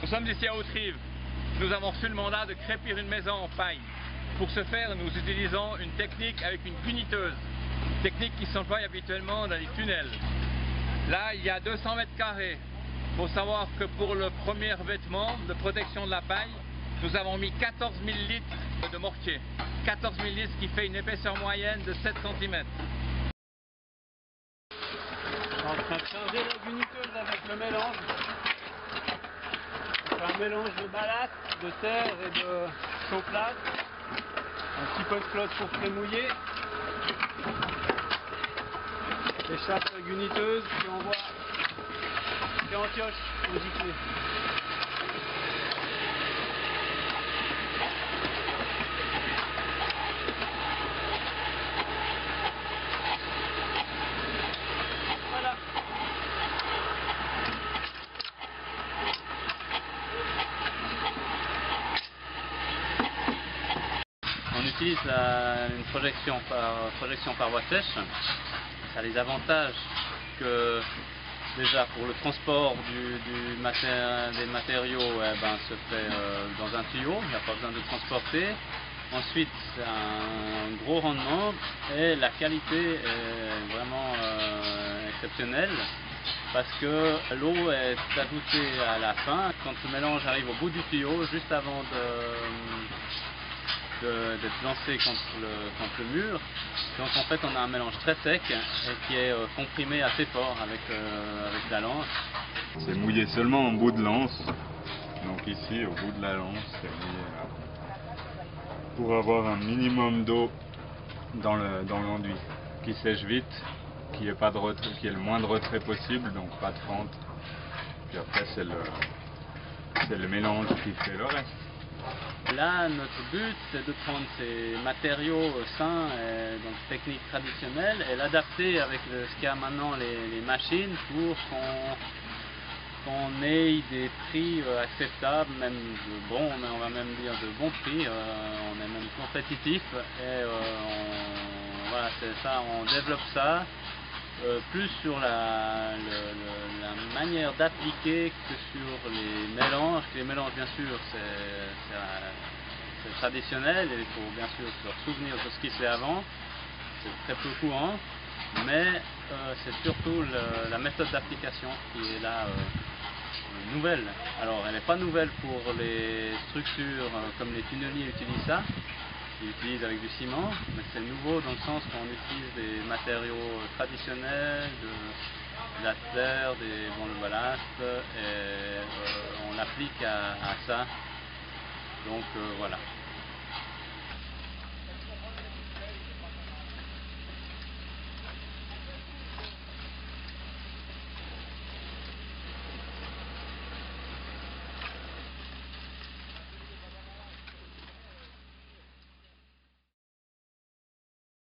Nous sommes ici à Haute-Rive. Nous avons reçu le mandat de crépir une maison en paille. Pour ce faire, nous utilisons une technique avec une cuniteuse. Technique qui s'emploie habituellement dans les tunnels. Là, il y a 200 mètres carrés. Il faut savoir que pour le premier vêtement de protection de la paille, nous avons mis 14 000 litres de mortier. 14 000 litres, ce qui fait une épaisseur moyenne de 7 cm. En train de changer la cuniteuse avec le mélange. C'est un mélange de ballast, de terre et de chaufflate. Un petit peu de flotte pour prémouiller. Échappe la cuniteuse, puis on voit qui antioche au giclée. Voilà. On utilise une projection par voie sèche. Ça a les avantages que déjà pour le transport des matériaux se fait dans un tuyau, il n'y a pas besoin de transporter. Ensuite, c'est un gros rendement et la qualité est vraiment exceptionnelle parce que l'eau est ajoutée à la fin quand le mélange arrive au bout du tuyau, juste avant d'être lancé contre le mur. Donc en fait on a un mélange très sec et qui est comprimé assez fort avec la lance. C'est mouillé seulement au bout de lance. Donc ici au bout de la lance c'est mouillé là. Pour avoir un minimum d'eau dans l'enduit qui sèche vite, qui ait le moins de retrait possible, donc pas de fente. Puis après c'est le mélange qui fait le reste. Là, notre but, c'est de prendre ces matériaux sains, donc techniques traditionnelles, et l'adapter avec ce qu'il y a maintenant les machines pour qu'on ait des prix acceptables, même de bons, mais on va même dire de bons prix. On est même compétitif et voilà, c'est ça, on développe ça. Plus sur la manière d'appliquer que sur les mélanges. Les mélanges, bien sûr, c'est traditionnel et il faut bien sûr se souvenir de ce qui se fait avant. C'est très peu courant, mais c'est surtout la méthode d'application qui est là nouvelle. Alors, elle n'est pas nouvelle pour les structures comme les tunneliers utilisent ça. Ils utilisent avec du ciment, mais c'est nouveau dans le sens qu'on utilise des matériaux traditionnels, de la terre, des bancs de ballast, et on l'applique à ça. Donc voilà.